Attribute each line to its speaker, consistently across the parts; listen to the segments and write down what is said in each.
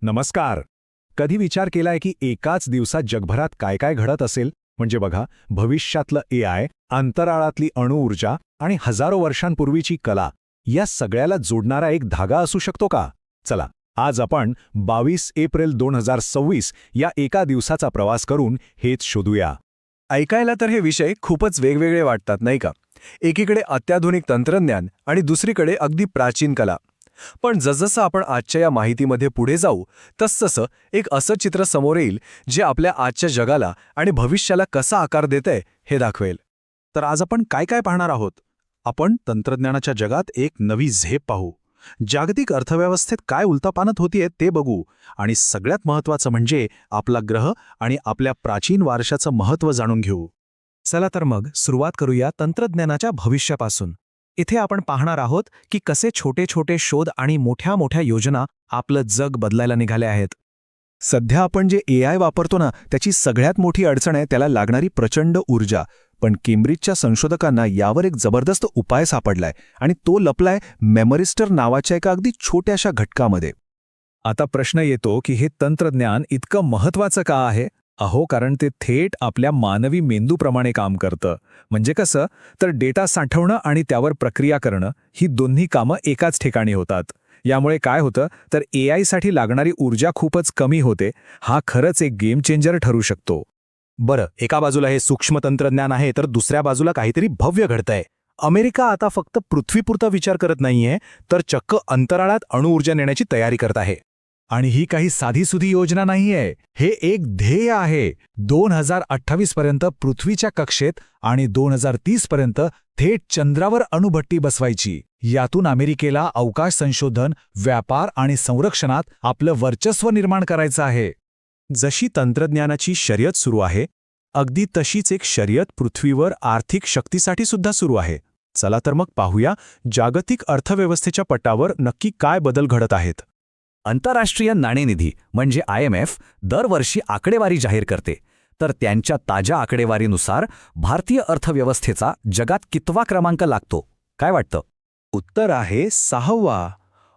Speaker 1: नमस्कार. कधी विचार केलाय की एकाच दिवसात जगभरात काय काय घडत असेल? म्हणजे बघा, भविष्यातलं AI, अंतराळातली अणुऊर्जा आणि हजारो वर्षांपूर्वीची कला, या सगळ्याला जोडणारा एक धागा असू शकतो का? चला, आज आपण 22 एप्रिल 2026 या एका दिवसाचा प्रवास करून हेच शोधूया.
Speaker 2: ऐकायला तर हे विषय खूपच वेगवेगळे वाटतात नाही का? एकीकडे अत्याधुनिक तंत्रज्ञान आणि दुसरीकडे अगदी प्राचीन कला. पण जसजसं आपण आजच्या या माहितीमध्ये पुढे जाऊ तसतसं एक असं चित्र समोर येईल जे आपल्या आजच्या जगाला आणि भविष्याला कसा आकार देतंय हे दाखवेल.
Speaker 3: तर आज आपण काय काय पाहणार आहोत? आपण तंत्रज्ञानाच्या जगात एक नवी झेप पाहू, जागतिक अर्थव्यवस्थेत काय उलथापालथ होतीये ते बघू आणि सगळ्यात महत्त्वाचं म्हणजे आपला ग्रह आणि आपल्या प्राचीन वारशाचं महत्त्व जाणून घेऊ.
Speaker 4: चला तर मग सुरुवात करूया तंत्रज्ञानाच्या भविष्यापासून. इथे आपण पाहणार आहोत की कसे छोटे छोटे शोध आणि मोठ्या मोठ्या योजना आपलं जग बदलायला निघाले आहेत.
Speaker 2: सध्या आपण जे AI वापरतो ना, त्याची सगळ्यात मोठी अडचण आहे त्याला लागणारी प्रचंड ऊर्जा. पण केम्ब्रिजच्या संशोधकांना यावर एक जबरदस्त उपाय सापडलाय आणि तो लपलाय मेमरिस्टर नावाच्या एका अगदी छोट्याशा घटकामध्ये.
Speaker 3: आता प्रश्न येतो की हे तंत्रज्ञान इतकं महत्त्वाचं का आहे? कारण ते थेट आपल्या मानवी मेंदूप्रमाणे काम करतं. म्हणजे कसं, तर डेटा साठवणं आणि त्यावर प्रक्रिया करणं ही दोन्ही कामं एकाच ठिकाणी होतात. यामुळे काय होतं, तर AI साठी लागणारी ऊर्जा खूपच कमी होते. हा खरंच एक गेम चेंजर ठरू शकतो.
Speaker 1: बरं, एका बाजूला हे सूक्ष्म तंत्रज्ञान आहे, तर दुसऱ्या बाजूला काहीतरी भव्य घडतंय. अमेरिका आता फक्त पृथ्वीपुरता विचार करत नाहीये, तर चक्क अंतराळात अणुऊर्जा नेण्याची तयारी करत आहे.
Speaker 3: आणि ही काही साधीसुधी योजना नाहीये. हे एक ध्येय आहे. 2028 पर्यंत पृथ्वीच्या कक्षेत आणि 2030 पर्यंत थेट चंद्रावर अणुभट्टी बसवायची. यातून अमेरिकेला अवकाश संशोधन, व्यापार आणि संरक्षणात आपलं वर्चस्व निर्माण करायचं आहे.
Speaker 4: जशी तंत्रज्ञानाची शर्यत सुरू आहे, अगदी तशीच एक शर्यत पृथ्वीवर आर्थिक शक्तीसाठी सुद्धा सुरू आहे. चला तर मग पाहूया जागतिक अर्थव्यवस्थेच्या पटावर नक्की काय बदल घडत आहेत.
Speaker 5: आंतरराष्ट्रीय नाणेनिधी म्हणजे IMF दरवर्षी आकडेवारी जाहीर करते. तर त्यांच्या ताज्या आकडेवारीनुसार भारतीय अर्थव्यवस्थेचा जगात कितवा क्रमांक लागतो? काय वाटतं?
Speaker 2: उत्तर आहे 6वा.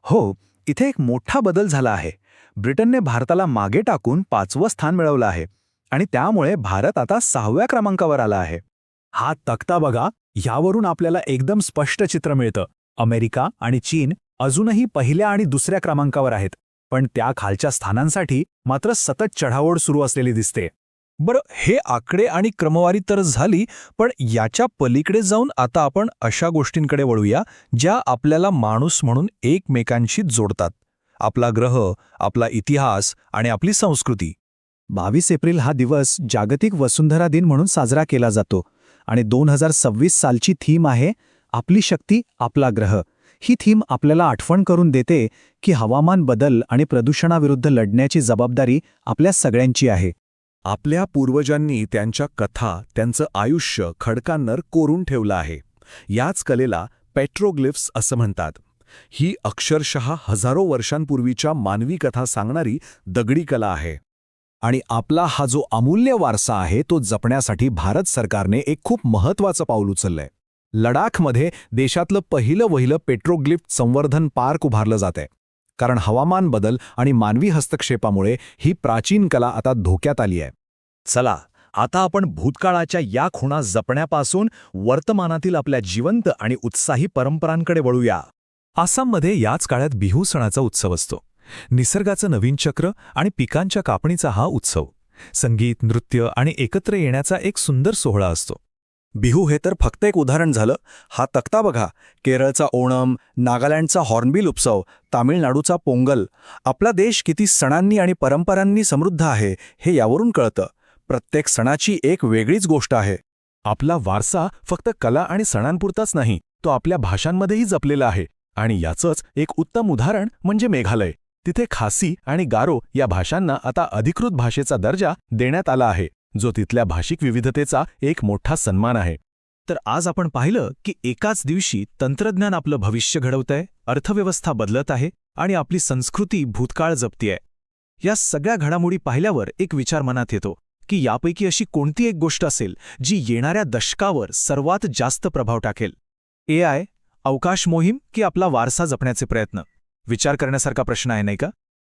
Speaker 2: हो, इथे एक मोठा बदल झाला आहे. ब्रिटनने भारताला मागे टाकून 5वं स्थान मिळवलं आहे आणि त्यामुळे भारत आता 6व्या क्रमांकावर आला आहे.
Speaker 3: हा तक्ता बघा, यावरून आपल्याला एकदम स्पष्ट चित्र मिळतं. अमेरिका आणि चीन अजूनही पहिल्या आणि दुसऱ्या क्रमांकावर आहेत, पण त्या खालच्या स्थानांसाठी मात्र सतत चढाओढ सुरू असलेली दिसते.
Speaker 4: बरं, हे आकडे आणि क्रमवारी तर झाली, पण याच्या पलीकडे जाऊन आता आपण अशा गोष्टींकडे वळूया ज्या आपल्याला माणूस म्हणून एकमेकांशी जोडतात. आपला ग्रह, आपला इतिहास आणि आपली संस्कृती.
Speaker 2: 22 एप्रिल हा दिवस जागतिक वसुंधरा दिन म्हणून साजरा केला जातो आणि 2026 सालची थीम आहे आपली शक्ती, आपला ग्रह. ही थीम आपल्याला आठवण करून देते की हवामान बदल आणि प्रदूषणाविरुद्ध लढण्याची जबाबदारी आपल्या सगळ्यांची आहे.
Speaker 1: आपल्या पूर्वजांनी त्यांच्या कथा, त्यांचं आयुष्य खडकांवर कोरून ठेवलं आहे. याच कलेला पेट्रोग्लिफ्स असं म्हणतात. ही अक्षरशः हजारो वर्षांपूर्वीच्या मानवी कथा सांगणारी दगडी कला आहे. आणि आपला हा जो अमूल्य वारसा आहे तो जपण्यासाठी भारत सरकारने एक खूप महत्त्वाचं पाऊल उचललंय. लडाखमध्ये देशातलं पहिलं पेट्रोग्लिफ्ट संवर्धन पार्क उभारलं जातंय. कारण हवामान बदल आणि मानवी हस्तक्षेपामुळे ही प्राचीन कला आता धोक्यात आली आहे.
Speaker 3: चला, आता आपण भूतकाळाच्या या खुणा जपण्यापासून वर्तमानातील आपल्या जिवंत आणि उत्साही परंपरांकडे वळूया. आसाममध्ये याच काळात बिहू सणाचा उत्सव असतो. निसर्गाचं नवीन चक्र आणि पिकांच्या कापणीचा हा उत्सव. संगीत, नृत्य आणि एकत्र येण्याचा एक सुंदर सोहळा असतो.
Speaker 2: बिहू हे तर फक्त एक उदाहरण झालं. हा तक्ता बघा, केरळचा ओणम, नागालँडचा हॉर्नबिल उत्सव, तामिळनाडूचा पोंगल. आपला देश किती सणांनी आणि परंपरांनी समृद्ध आहे हे यावरून कळतं. प्रत्येक सणाची एक वेगळीच गोष्ट आहे.
Speaker 1: आपला वारसा फक्त कला आणि सणांपुरताच नाही, तो आपल्या भाषांमध्येही जपलेला आहे. आणि याचंच एक उत्तम उदाहरण म्हणजे मेघालय. तिथे खासी आणि गारो या भाषांना आता अधिकृत भाषेचा दर्जा देण्यात आला आहे, जो तिथल्या भाषिक विविधतेचा एक मोठा सन्मान आहे.
Speaker 4: तर आज आपण पाहिलं की एकाच दिवशी तंत्रज्ञान आपलं भविष्य घडवतंय, अर्थव्यवस्था बदलत आहे आणि आपली संस्कृती भूतकाळ जपतीये. या सगळ्या घडामोडी पाहिल्यावर एक विचार मनात येतो की यापैकी अशी कोणती एक गोष्ट असेल जी येणाऱ्या दशकावर सर्वात जास्त प्रभाव टाकेल. AI, अवकाश मोहीम की आपला वारसा जपण्याचे प्रयत्न? विचार करण्यासारखा प्रश्न आहे नाही का?